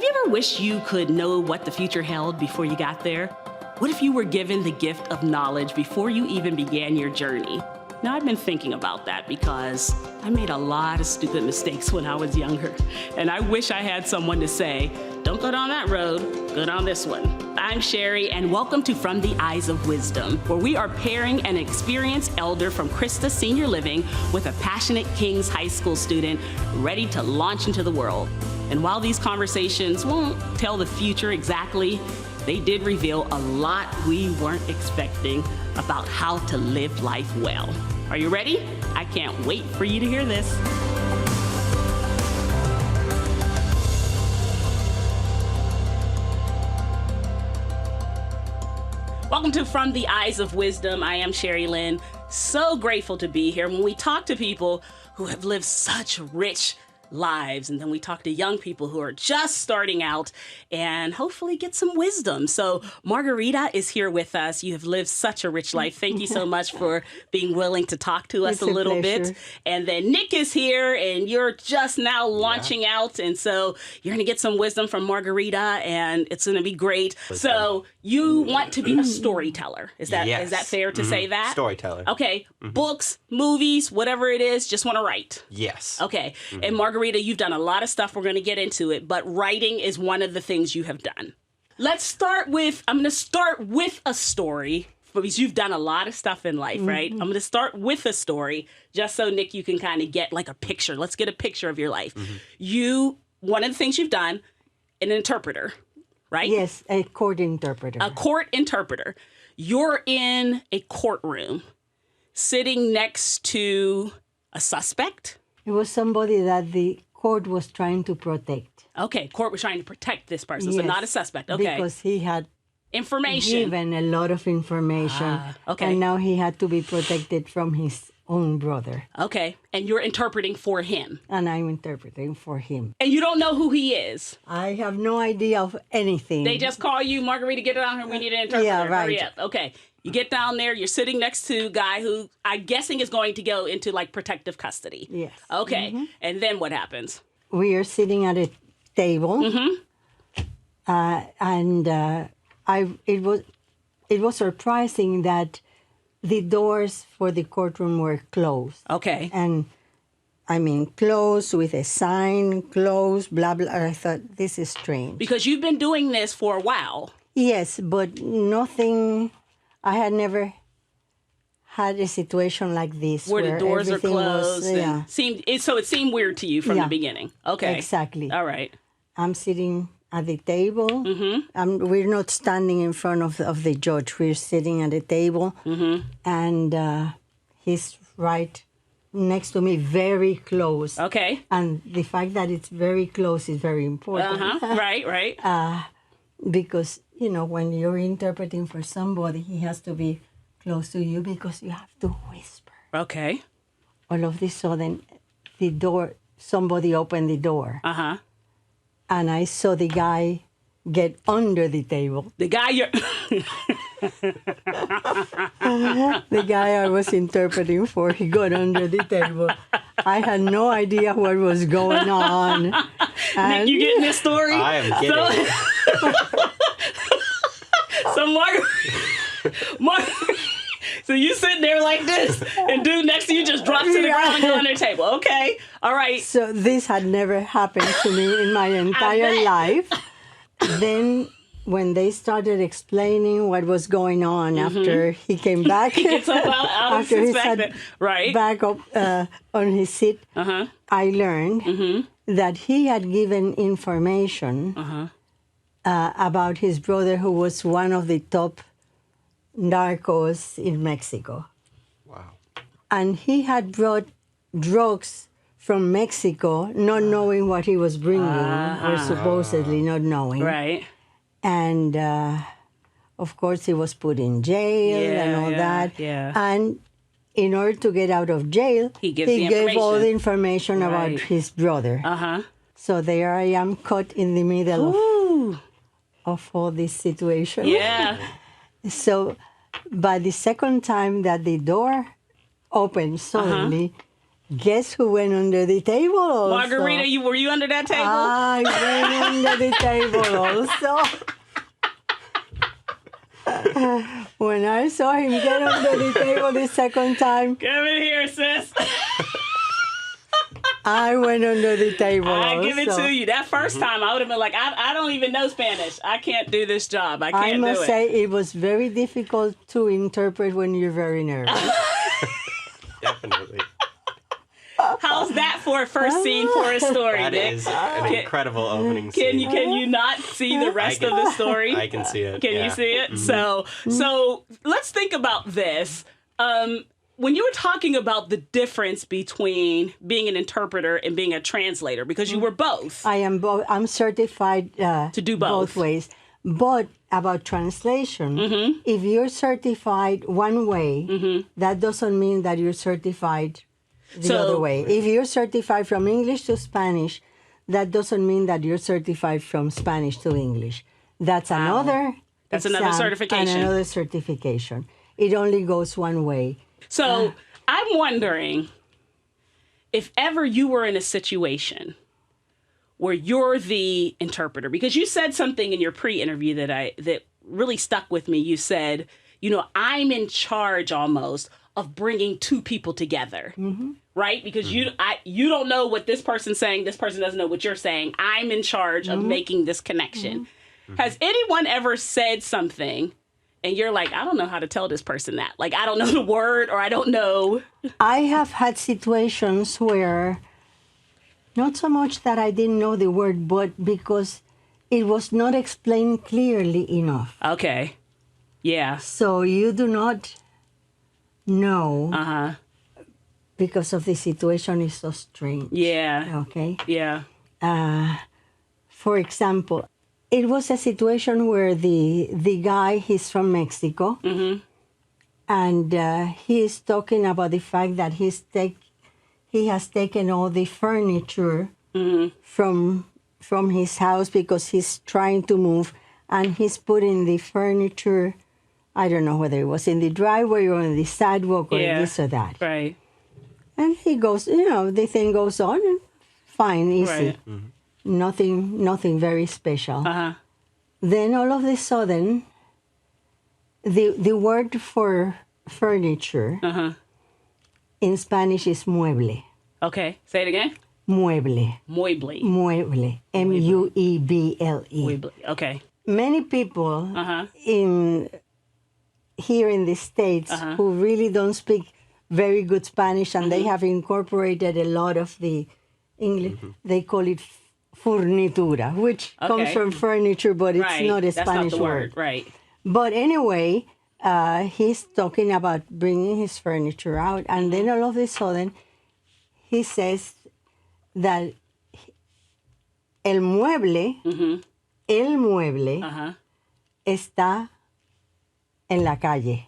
you ever wished you could know what the future held before you got there? What if you were given the gift of knowledge before you even began your journey? Now, I've been thinking about that because I made a lot of stupid mistakes when I was younger. And I wish I had someone to say, don't go down that road, go down this one. I'm Sherry, and welcome to From the Eyes of Wisdom, where we are pairing an experienced elder from Christa Senior Living with a passionate King's High School student ready to launch into the world. And while these conversations won't tell the future exactly, they did reveal a lot we weren't expecting about how to live life well. Are you ready? I can't wait for you to hear this. Welcome to From the Eyes of Wisdom. I am Sherry Lynn. So grateful to be here. When we talk to people who have lived such rich lives, and then we talk to young people who are just starting out and hopefully get some wisdom. So Margarita is here with us. You have lived such a rich life. Thank you so much for being willing to talk to us a little bit. And then Nick is here, and you're just now launching out. And so you're going to get some wisdom from Margarita, and it's going to be great. So you want to be a storyteller. Is that fair to say that? Storyteller. Okay. Books, movies, whatever it is, just want to write. Yes. Okay. And Margarita, you've done a lot of stuff. We're going to get into it, but writing is one of the things you have done. I'm going to start with a story, because you've done a lot of stuff in life, right? I'm going to start with a story, just so, Nick, you can kind of get like a picture. Let's get a picture of your life. One of the things you've done, an interpreter, right? Yes, a court interpreter. A court interpreter. You're in a courtroom, sitting next to a suspect. It was somebody that the court was trying to protect. Okay, court was trying to protect this person, so not a suspect. Okay. Because he had information. Given a lot of information. Okay. And now he had to be protected from his own brother. Okay, and you're interpreting for him. And I'm interpreting for him. And you don't know who he is. I have no idea of anything. They just call you, Margarita, get down here, we need an interpreter. Yeah, right. Hurry up. Okay. You get down there, you're sitting next to a guy who I'm guessing is going to go into like protective custody. Yes. Okay. And then what happens? We are sitting at a table. It was surprising that the doors for the courtroom were closed. Okay. And I mean, closed with a sign, closed, blah, blah. I thought, this is strange. Because you've been doing this for a while. Yes, but nothing. I had never had a situation like this where the doors are closed. So it seemed weird to you from the beginning. Okay. Exactly. All right. I'm sitting at the table. We're not standing in front of the judge. We're sitting at the table. And he's right next to me, very close. Okay. And the fact that it's very close is very important. Right. Because, you know, when you're interpreting for somebody, he has to be close to you because you have to whisper. Okay. All of a sudden, somebody opened the door. And I saw the guy get under the table. The guy The guy I was interpreting for, he got under the table. I had no idea what was going on. Nick, you getting this story? I am getting it. So so you sitting there like this, and dude next to you just drops to the ground and go on the table. Okay, all right. So this had never happened to me in my entire life. Then when they started explaining what was going on after he came back, he gets up out of his back up on his seat, I learned that he had given information about his brother, who was one of the top narcos in Mexico. Wow. And he had brought drugs from Mexico, not knowing what he was bringing, or supposedly not knowing. Right. And, of course, he was put in jail and all that. Yeah. And in order to get out of jail, he gave all the information about his brother. So there I am caught in the middle of all this situation. Yeah. So by the second time that the door opened suddenly, Guess who went under the table also? Margarita, were you under that table? I went under the table also. When I saw him get under the table the second time, Come in here, sis. I went under the table I also. give it to you. That first time, I would have been like, I don't even know Spanish. I can't do this job. I can't I do must it. say it was very difficult to interpret when you're very nervous. Definitely. How's that for a first scene for a story, That Nick? is an incredible opening Can scene. you not see the rest of the story? I can see it. Can you see it? Mm-hmm. So let's think about this. When you were talking about the difference between being an interpreter and being a translator, because you were both. I am both. I'm certified To do both. ways. But about translation, if you're certified one way, that doesn't mean that you're certified the So- other way. If you're certified from English to Spanish, that doesn't mean that you're certified from Spanish to English. That's another. That's another exam certification. And another certification. It only goes one way. So I'm wondering if ever you were in a situation where you're the interpreter, because you said something in your pre-interview that really stuck with me. You said, I'm in charge almost of bringing two people together, right? Because you don't know what this person's saying. This person doesn't know what you're saying. I'm in charge of making this connection. Has anyone ever said something and you're like, I don't know how to tell this person that. Like, I don't know the word, or I don't know. I have had situations where, not so much that I didn't know the word, but because it was not explained clearly enough. Okay. Yeah. So you do not know Uh-huh. because of the situation is so strange. Yeah. Okay. Yeah. For example, it was a situation where the guy, he's from Mexico, and he is talking about the fact that he has taken all the furniture from his house because he's trying to move, and he's putting the furniture, I don't know whether it was in the driveway or on the sidewalk or this or that. Right. And he goes, the thing goes on, and fine, easy. Right. Nothing very special. Uh-huh. Then all of a sudden, the word for furniture in Spanish is mueble. Okay. Say it again. Mueble. Mueble. Mueble. Mueble. Mueble. Okay. Many people here in the States who really don't speak very good Spanish, and they have incorporated a lot of the English, they call it furnitura, which comes from furniture, but it's not a Spanish not the word. Right. But anyway, he's talking about bringing his furniture out, and then all of a sudden, he says that el mueble está en la calle.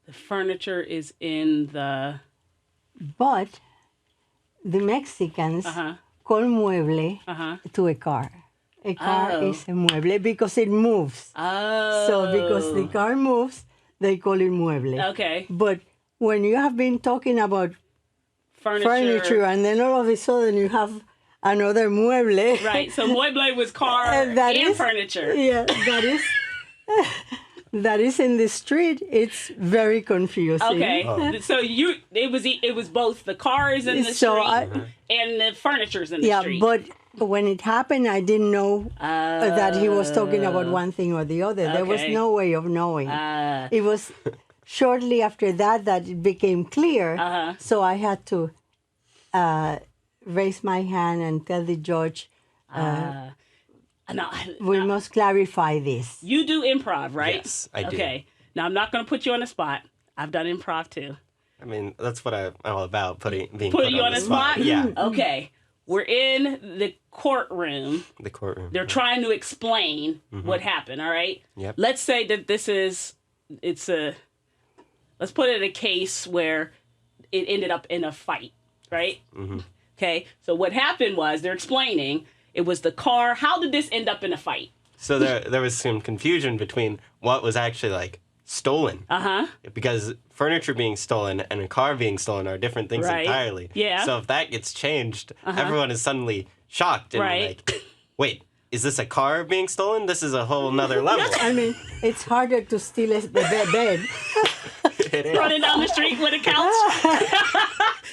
The furniture is in the... But the Mexicans call mueble to a car. A car is a mueble because it moves. Oh. So because the car moves, they call it mueble. Okay. But when you have been talking about furniture and then all of a sudden you have another mueble. Right. So mueble was car and furniture. Yeah, that is in the street. It's very confusing. Okay. So it was both the cars in the street and the furniture's in the street. Yeah, but when it happened, I didn't know that he was talking about one thing or the other. There was no way of knowing. It was shortly after that it became clear. So I had to raise my hand and tell the judge, we must clarify this. You do improv, right? Yes, I do. Okay. Now, I'm not going to put you on the spot. I've done improv, too. I mean, that's what I'm all about, being Putting put you on the spot? Yeah. Okay. We're in the courtroom. The courtroom. They're trying to explain what happened, all right? Yep. Let's say that let's put it in a case where it ended up in a fight, right? Okay. So what happened was they're explaining it was the car. How did this end up in a fight? So there was some confusion between what was actually stolen. Because furniture being stolen and a car being stolen are different things Right. entirely. Yeah. So if that gets changed, everyone is suddenly shocked and Right. like, wait, is this a car being stolen? This is a whole nother level. I mean, it's harder to steal the bed. It is. Running down the street with a couch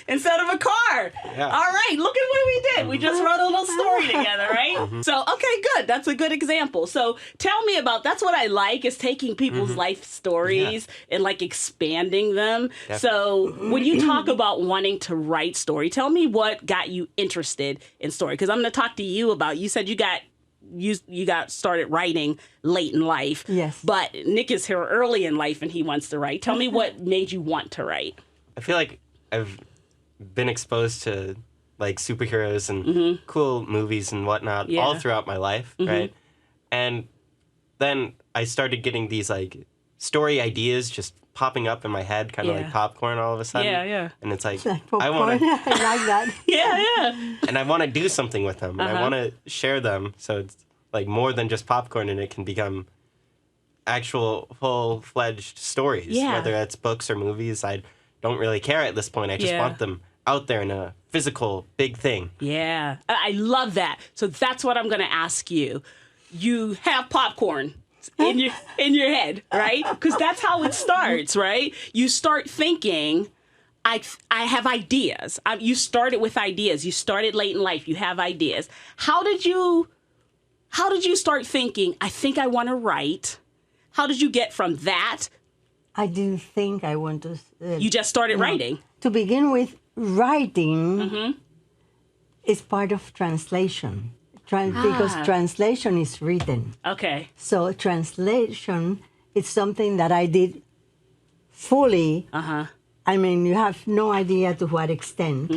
instead of a car. Yeah. All right, look at what we did. We just wrote a little story together, right? So, okay, good. That's a good example. So, tell me about that's what I like is taking people's life stories and like expanding them. So, when you talk about wanting to write story, tell me what got you interested in story because I'm going to talk to you about. You said you got started writing late in life. Yes. But Nick is here early in life and he wants to write. Tell me what made you want to write. I feel like I've been exposed to like superheroes and cool movies and whatnot all throughout my life, right? And then I started getting these like story ideas just popping up in my head, kind of like popcorn all of a sudden. Yeah, yeah. And it's like, Popcorn. I want to, I like that. Yeah. and I want to do something with them, and I want to share them, so it's like more than just popcorn, and it can become actual full-fledged stories. Yeah. Whether that's books or movies, I don't really care at this point. I just want them out there in a physical big thing. Yeah. I love that. So that's what I'm going to ask you. You have popcorn in your head, right? Because that's how it starts, right? You start thinking, I have ideas. You started with ideas. You started late in life. You have ideas. How did you start thinking, I think I want to write? How did you get from that? I didn't think I want to. You just started writing. To begin with, writing is part of translation. Because translation is written. Okay. So translation is something that I did fully. I mean, you have no idea to what extent.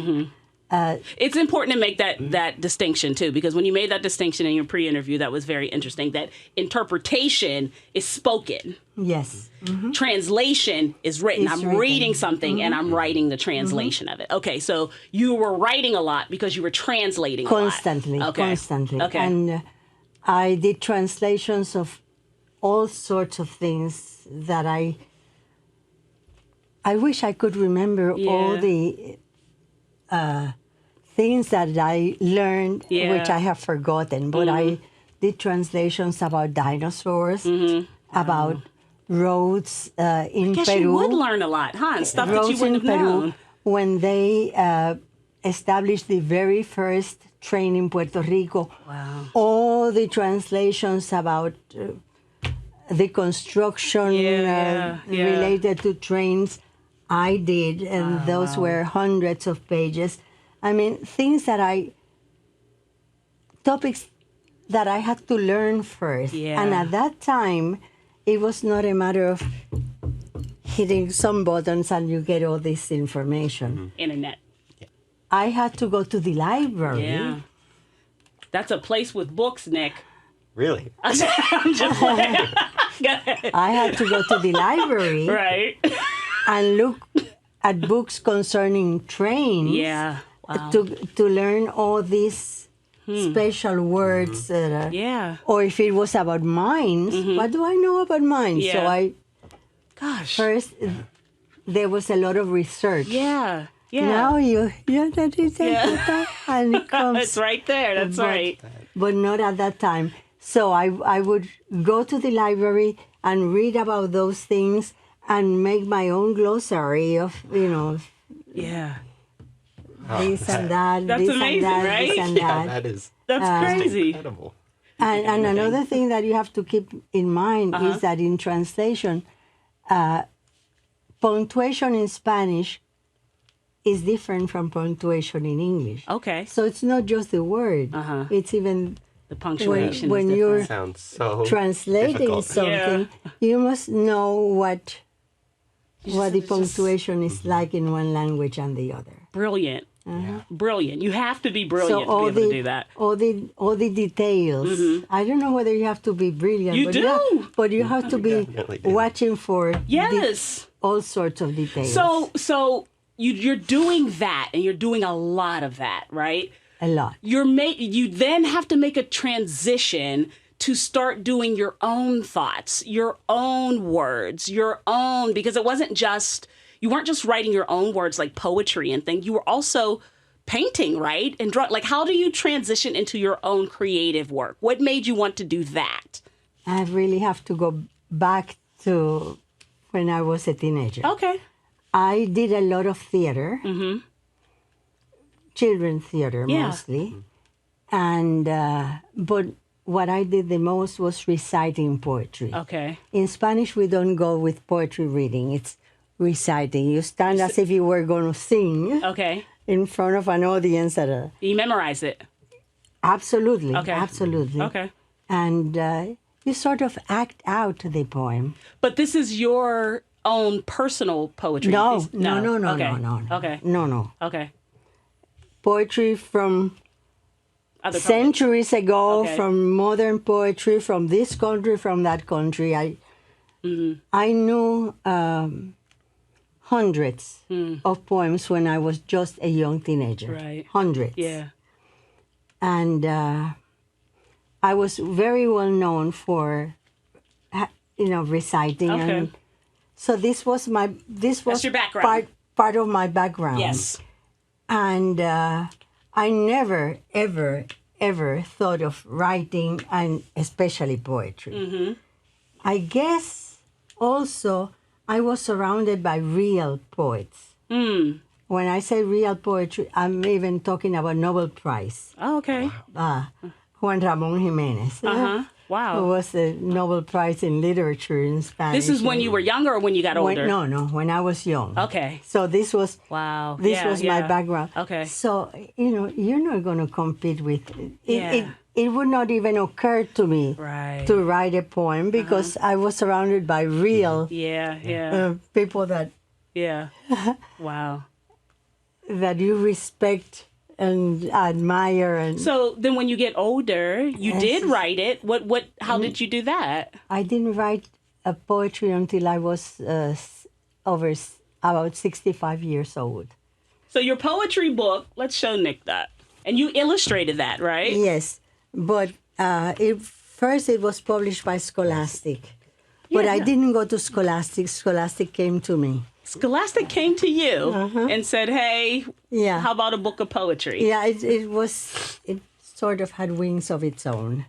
It's important to make that distinction, too, because when you made that distinction in your pre-interview, that was very interesting, that interpretation is spoken. Yes. Translation is written. It's I'm written. reading something and I'm writing the translation of it. Okay, so you were writing a lot because you were translating Constantly. a lot. Okay. Constantly. Okay. And I did translations of all sorts of things that I wish I could remember all the things that I learned, which I have forgotten. But I did translations about dinosaurs, about roads in I guess Peru. you would learn a lot, huh? And stuff that you Roads wouldn't in have Peru, known. when they established the very first train in Puerto Rico. Wow. All the translations about the construction related to trains, I did, and those were hundreds of pages. I mean, topics that I had to learn first. Yeah. And at that time, it was not a matter of hitting some buttons and you get all this information. Internet. I had to go to the library. Yeah. That's a place with books, Nick. Really? I'm just playing. Go ahead. I had to go to the library Right. and look at books concerning trains. Yeah. Wow. To learn all these special words. Yeah. Or if it was about mines, what do I know about mines? Yeah. So Gosh. first, there was a lot of research. Yeah. Yeah. Now that is and it comes. It's right there. That's right. But not at that time. So I would go to the library and read about those things and make my own glossary of, Yeah. this and that, That's this amazing, and that, right? this and Yeah, that. That's crazy. incredible. And another thing that you have to keep in mind is that in translation, punctuation in Spanish is different from punctuation in English. Okay. So it's not just the word. It's even The punctuation when is you're Sounds so translating difficult. something, you must know what the punctuation is like in one language and the other. brilliant. Brilliant. You have to be brilliant to be able to do that. All the details. I don't know whether you have to be brilliant. You do. But you have to be definitely do. watching for Yes. all sorts of details. So you're doing that, and you're doing a lot of that, right? a lot. You then have to make a transition to start doing your own thoughts, your own words, your own, because it wasn't just, you weren't just writing your own words like poetry and things, you were also painting, right? And draw. Like, how do you transition into your own creative work? What made you want to do that? I really have to go back to when I was a teenager. Okay. I did a lot of theater, children's theater Yeah. mostly, and but what I did the most was reciting poetry. Okay. In Spanish, we don't go with poetry reading; it's reciting. You stand as if you were going to sing Okay. in front of an audience at a. You memorize it. Absolutely, Okay. absolutely. Okay. And you sort of act out the poem. But this is your own personal poetry. No, This- no, no, no, okay. no, no. Okay. No. Okay. Poetry from Other poets. centuries ago, Okay. from modern poetry, from this country, from that country. I knew hundreds of poems when I was just a young teenager. Right. Hundreds. Yeah. And I was very well known for, reciting. Okay. And so this was your background. part of my background. Yes. And I never, ever thought of writing, and especially poetry. I guess also I was surrounded by real poets. When I say real poetry, I'm even talking about Nobel Prize. Oh, okay. Juan Ramon Jimenez, Uh-huh. Wow. who was the Nobel Prize in Literature in Spanish. This is when you were younger or when you got older? When I was young. Okay. So this was Wow. This Yeah, was my yeah. background. Okay. So, you're not going to compete with Yeah. it would not even occur to me Right. to write a poem because I was surrounded by real Yeah, yeah, people that yeah. Wow. you respect and admire. And So then when you get older, you did write it. How did you do that? I didn't write a poetry until I was about 65 years old. So your poetry book, let's show Nick that. And you illustrated that, right? Yes, but first it was published by Scholastic. But I didn't go to Scholastic. Scholastic came to me. Scholastic came to you and said, hey, Yeah. how about a book of poetry? Yeah, it sort of had wings of its own.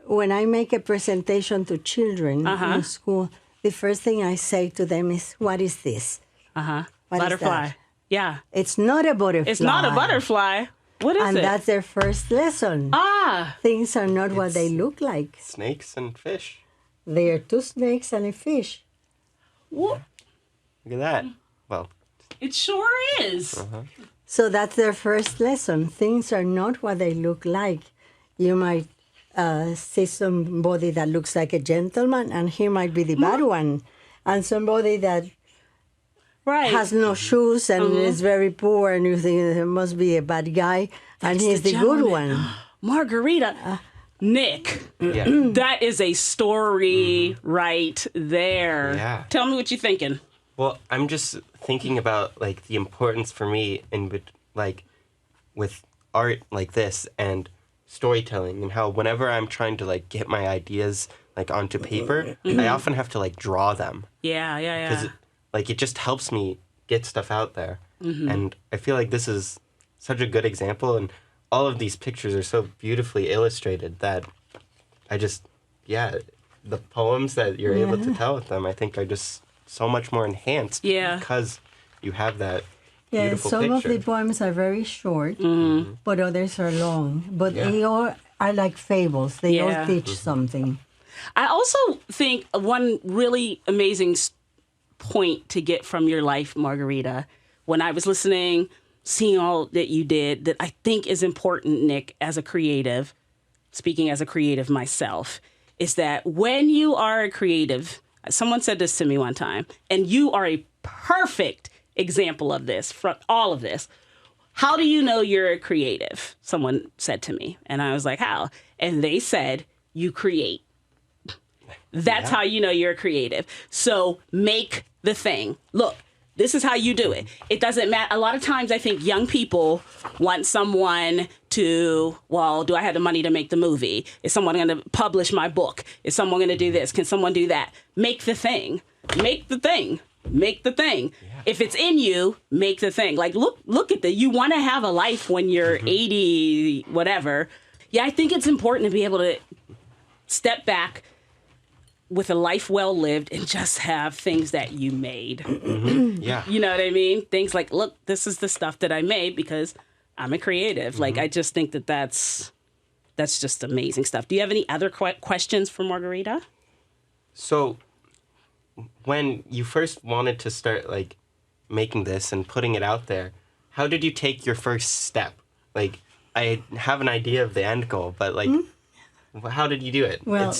When I make a presentation to children in school, the first thing I say to them is, what is this? Uh-huh. What is Butterfly. that? Yeah. It's not a butterfly. It's not a butterfly. What is And it? that's their first lesson. Ah. Things are not what they look like. Snakes and fish. They are two snakes and a fish. What? Look at that. Well, It sure is. So that's their first lesson. Things are not what they look like. You might see somebody that looks like a gentleman, and he might be the bad one. And somebody that Right. has no shoes and is very poor, and you think he must be a bad guy, and That's he's the good gentleman. one. Margarita. Nick. yeah. That is a story right there. Yeah. Tell me what you're thinking. Well, I'm just thinking about like the importance for me with art like this and storytelling, and how whenever I'm trying to like get my ideas like onto paper, I often have to like draw them Yeah, yeah, because yeah. it just helps me get stuff out there. And I feel like this is such a good example, and all of these pictures are so beautifully illustrated that the poems that you're able to tell with them, I think are just so much more enhanced Yeah. because you have that Yeah, beautiful some picture. of the poems are very short, but others are long. But Yeah. they all are like fables. They Yeah. all teach something. I also think one really amazing point to get from your life, Margarita, when I was listening, seeing all that you did, that I think is important, Nick, as a creative, speaking as a creative myself, is that when you are a creative, someone said this to me one time, and you are a perfect example of this, from all of this. How do you know you're a creative? Someone said to me, and I was like, how? And they said, you create. That's how you know you're creative. So make the thing. Look, This is how you do it. It doesn't matter. A lot of times I think young people want someone to, well, do I have the money to make the movie? Is someone going to publish my book? Is someone going to do this? Can someone do that? Make the thing. Make the thing. Make the thing. Yeah. If it's in you, make the thing. Like, look at you want to have a life when you're 80, whatever. Yeah, I think it's important to be able to step back with a life well lived and just have things that you made. Yeah. You know what I mean? Things like, look, this is the stuff that I made because I'm a creative. Like, I just think that's just amazing stuff. Do you have any other questions for Margarita? So when you first wanted to start like making this and putting it out there, how did you take your first step? Like, I have an idea of the end goal, but like, how did you do it? Well,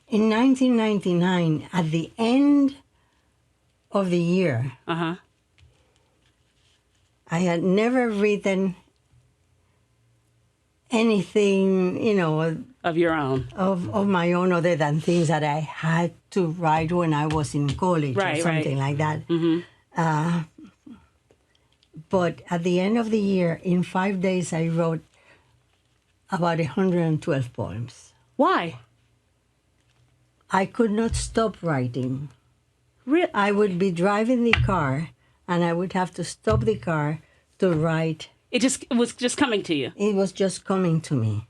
in 1999, at the end of the year, I had never written anything, you know, of your own, of my own, other than things that I had to write when I was in college or something like that. But at the end of the year, in 5 days, I wrote about 112 poems. Why? I could not stop writing. Really? I would be driving the car, and I would have to stop the car to write. It was just coming to you. It was just coming to me.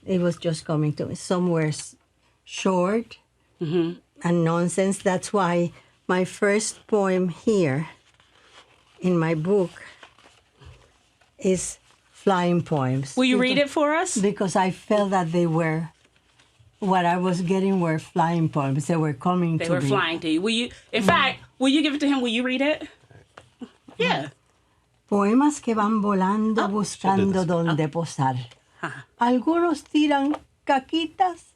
It was just coming to me. Some were short and nonsense. That's why my first poem here in my book is Flying Poems. Will you read it for us? Because I felt that they were, what I was getting were flying poems. They were coming to me. They were flying to you. Will you, in fact, will you give it to him? Will you read it? Yeah. Poemas que van volando buscando donde posar. Algunos tiran caquitas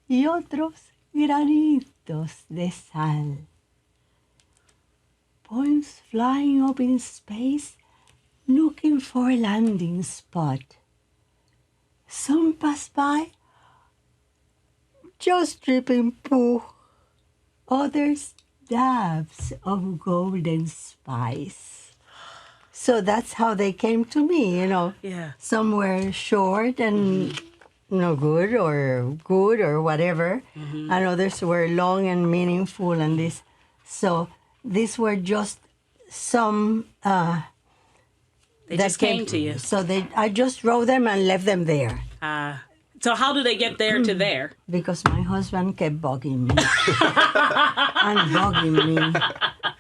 y otros granitos de sal. Poems flying up in space, looking for a landing spot. Some pass by, just dripping poo. Others, dabs of golden spice. So that's how they came to me, you know. Yeah. Some were short and no good or whatever. And others were long and meaningful and this. So these were just some They just came to you. So I just wrote them and left them there. So how do they get there to there? Because my husband kept bugging me. And bugging me.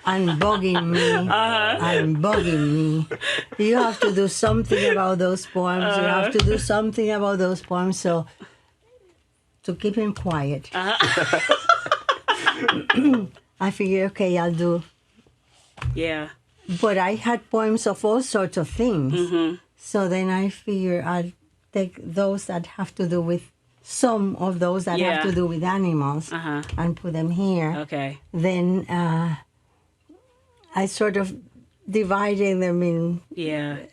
And bugging me. And bugging me. You have to do something about those poems. You have to do something about those poems. So to keep him quiet. I figured, okay, I'll do. Yeah. But I had poems of all sorts of things. So then I figured I'd take those that have to do with some of those that have to do with animals and put them here. Okay. Then I sort of divided them in...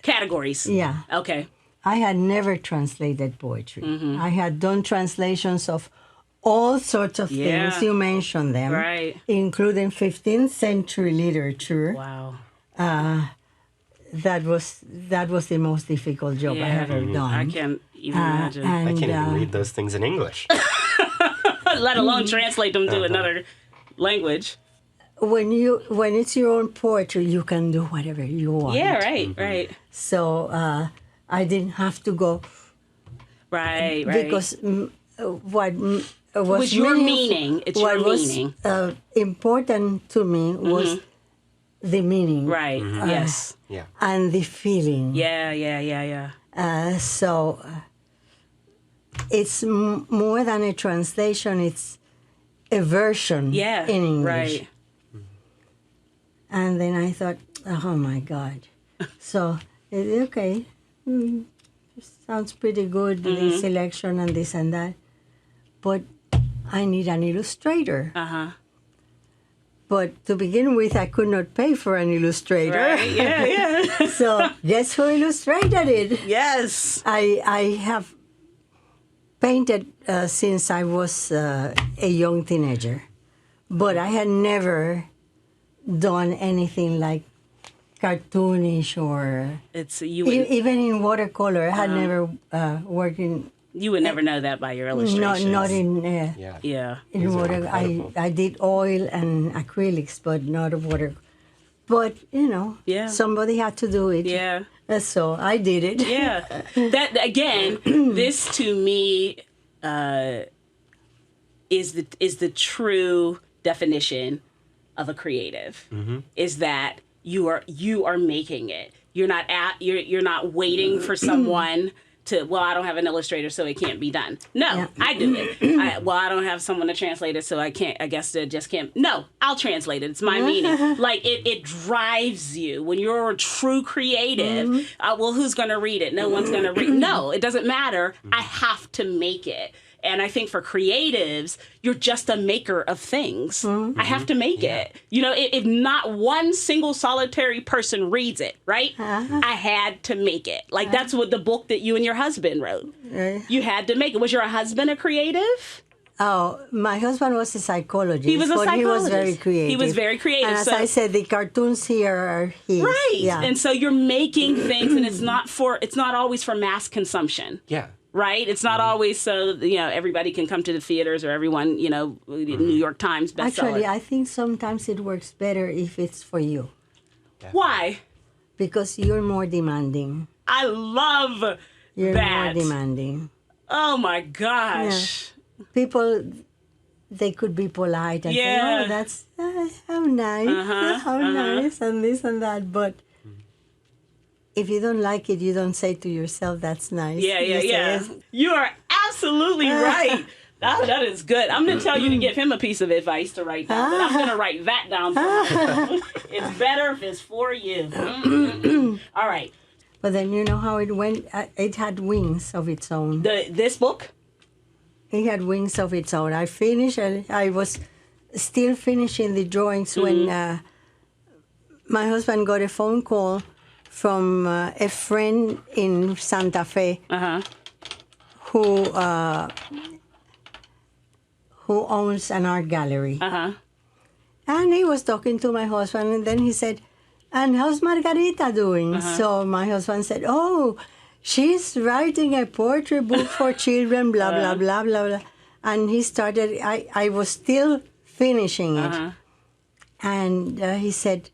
Categories. Yeah. Okay. I had never translated poetry. I had done translations of all sorts of things. You mentioned them. Right. Including 15th century literature. Wow. That was the most difficult job I ever done. I can't even imagine. And, I can't even read those things in English. Let alone translate them to another language. When it's your own poetry, you can do whatever you want. Yeah, right. So I didn't have to go. Right. Because what was your meaning. It's your meaning. What was important to me was the meaning. Right. Yes. Yeah. And the feeling. Yeah. So it's more than a translation. It's a version in English. Right. And then I thought, oh my God. So, okay, sounds pretty good, the selection and this and that. But I need an illustrator. But to begin with, I could not pay for an illustrator. Right. Yeah. So guess who illustrated it? Yes. I have painted since I was a young teenager, but I had never done anything like cartoonish or It's you. Would, even in watercolor. I had never worked in. you would never know that by your illustrations. Not in. Yeah. Yeah. In These are water, incredible. I did oil and acrylics, but not water. But Yeah. somebody had to do it. Yeah. So I did it. Yeah. That again, this to me is the true definition of a creative. Is that you are making it. You're not waiting for someone to, well, I don't have an illustrator, so it can't be done. No, Yeah. I do it. I don't have someone to translate it, so I guess it just can't. No, I'll translate it. It's my meaning. Like, it drives you. When you're a true creative, well, who's going to read it? No one's going to read. No, it doesn't matter. I have to make it. And I think for creatives, you're just a maker of things. I have to make it. If not one single solitary person reads it, right? I had to make it. Like, that's what the book that you and your husband wrote. You had to make it. Was your husband a creative? Oh, my husband was a psychologist. He was a but psychologist. He was very creative. He was very creative. And as So- I said, the cartoons here are his. Right. Yeah. And so you're making things, and it's not always for mass consumption. Yeah. Right? It's not always so, everybody can come to the theaters or everyone, New York Times bestseller. Actually, I think sometimes it works better if it's for you Why? because you're more demanding. I love You're that. more demanding. Oh my gosh. People, they could be polite and Yeah. say, "Oh, that's how nice, how nice," and this and that. But if you don't like it, you don't say to yourself, "That's nice." Yeah. You say, You are absolutely right. That is good. I'm going to tell you to give him a piece of advice to write down. But I'm going to write that down for you. It's better if it's for you. All right. But then you know how it went. It had wings of its own. This book? It had wings of its own. I finished, and I was still finishing the drawings when my husband got a phone call from a friend in Santa Fe who owns an art gallery. And he was talking to my husband, and then he said, "And how's Margarita doing?" So my husband said, "Oh, she's writing a poetry book for children, blah, blah, blah, blah, blah." And he started, I was still finishing it. And he said,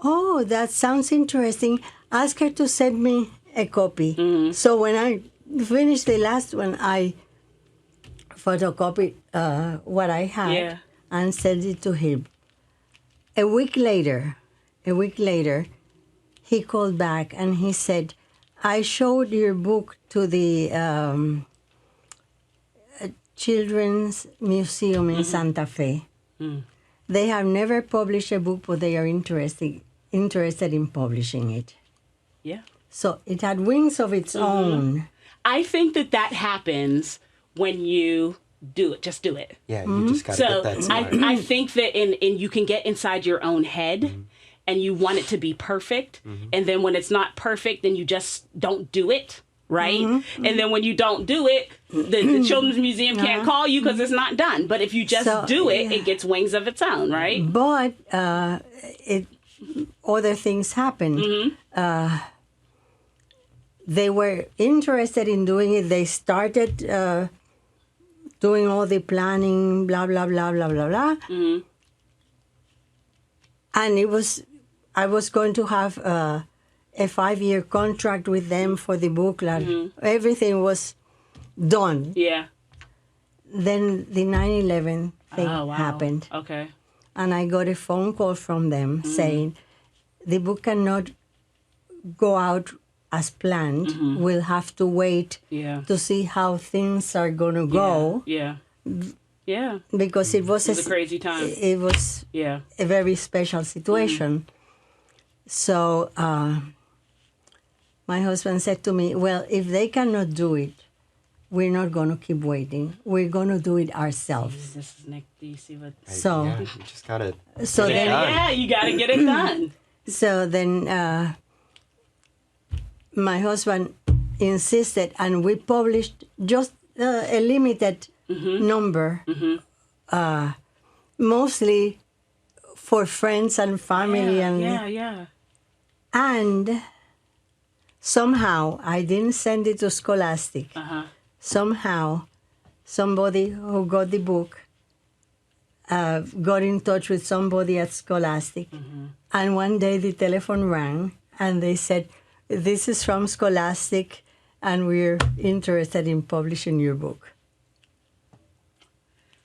"Oh, that sounds interesting. Ask her to send me a copy." So when I finished the last one, I photocopied what I had and sent it to him. A week later, he called back and he said, "I showed your book to the Children's Museum in Santa Fe. They have never published a book, but they are interested in publishing it." Yeah. So it had wings of its own. I think that happens when you do it. Just do it. Yeah, you just got to So get that smart. I think that in you can get inside your own head and you want it to be perfect. And then when it's not perfect, then you just don't do it. Right? And then when you don't do it, the Children's Museum can't call you because it's not done. But if you just do it, it gets wings of its own, right? But other things happened. They were interested in doing it. They started doing all the planning, blah, blah, blah, blah, blah, blah. And I was going to have a 5-year contract with them for the book. Like, everything was done. Yeah. Then the 9/11 thing happened. Okay. And I got a phone call from them saying, "The book cannot go out as planned. We'll have to wait to see how things are going to go." Yeah. Yeah. Because it was It was a crazy time. It was a very special situation. So my husband said to me, "Well, if they cannot do it, we're not going to keep waiting. We're going to do it ourselves." This is Nick. Do you see what? So, Yeah, you just got to so get it then, done. You got to get it done. so then my husband insisted, and we published just a limited number, mostly for friends and family. And somehow, I didn't send it to Scholastic. Somehow, somebody who got the book got in touch with somebody at Scholastic. And one day the telephone rang and they said, "This is from Scholastic and we're interested in publishing your book."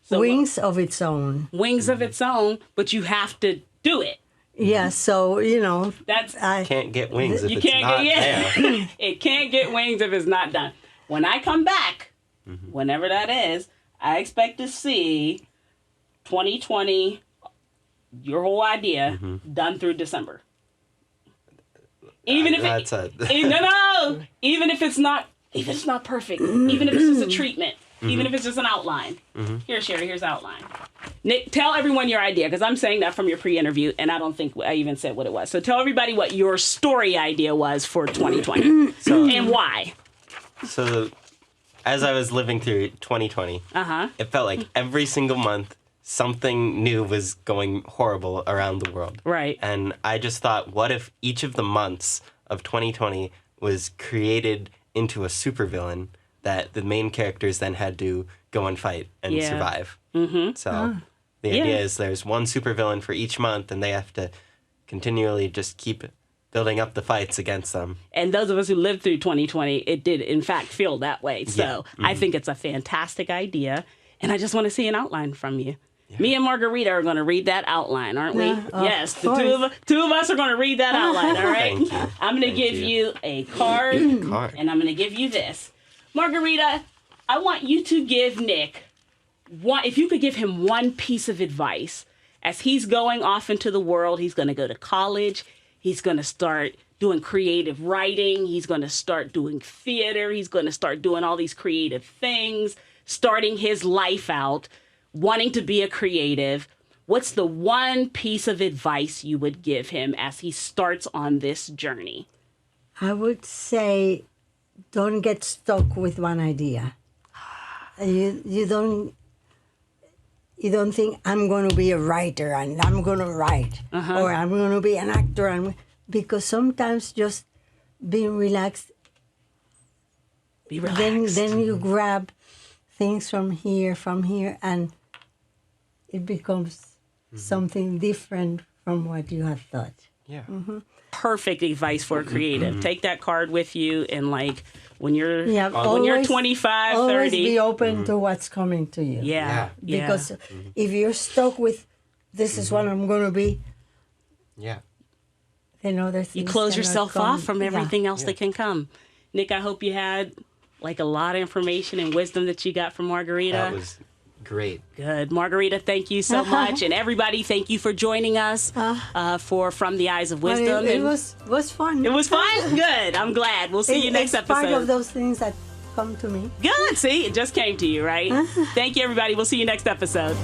So, Wings of its own. Wings of its own, but you have to do it. Yeah, so, Can't get wings if it's not there. It can't get wings if it's not done. When I come back, whenever that is, I expect to see 2020, your whole idea, done through December. Even if even if it's not perfect, even if it's just a treatment, even if it's just an outline. Here, Sherry, here's the outline. Nick, tell everyone your idea, because I'm saying that from your pre-interview, and I don't think I even said what it was. So tell everybody what your story idea was for 2020 and why. So as I was living through 2020, it felt like every single month something new was going horrible around the world. Right. And I just thought, what if each of the months of 2020 was created into a supervillain that the main characters then had to go and fight and survive. So the idea is there's one supervillain for each month, and they have to continually just keep building up the fights against them. And those of us who lived through 2020, it did, in fact, feel that way. So I think it's a fantastic idea, and I just want to see an outline from you. Yeah. Me and Margarita are going to read that outline, aren't we? Yes, the two of us are going to read that outline, all right? Thank you. I'm going to give you a card, and I'm going to give you this. Margarita, I want you to give Nick if you could give him one piece of advice as he's going off into the world. He's going to go to college. He's going to start doing creative writing. He's going to start doing theater. He's going to start doing all these creative things, starting his life out, wanting to be a creative. What's the one piece of advice you would give him as he starts on this journey? I would say, don't get stuck with one idea. You don't think, I'm going to be a writer and I'm going to write, or I'm going to be an actor. Because sometimes just being relaxed, then you grab things from here, and it becomes something different from what you had thought. Yeah. Perfect advice for a creative. Take that card with you, and when you're 25, 30. Always be open to what's coming to you. Yeah. Because if you're stuck with, this is what I'm going to be. Yeah. Then other things you close yourself off from everything else that can come. Nick, I hope you had a lot of information and wisdom that you got from Margarita. That was great. Good. Margarita, thank you so much. And everybody, thank you for joining us for From the Eyes of Wisdom. It was fun. It was fun? Good. I'm glad. We'll see you next episode. It's part of those things that come to me. Good. See, it just came to you, right? Thank you, everybody. We'll see you next episode.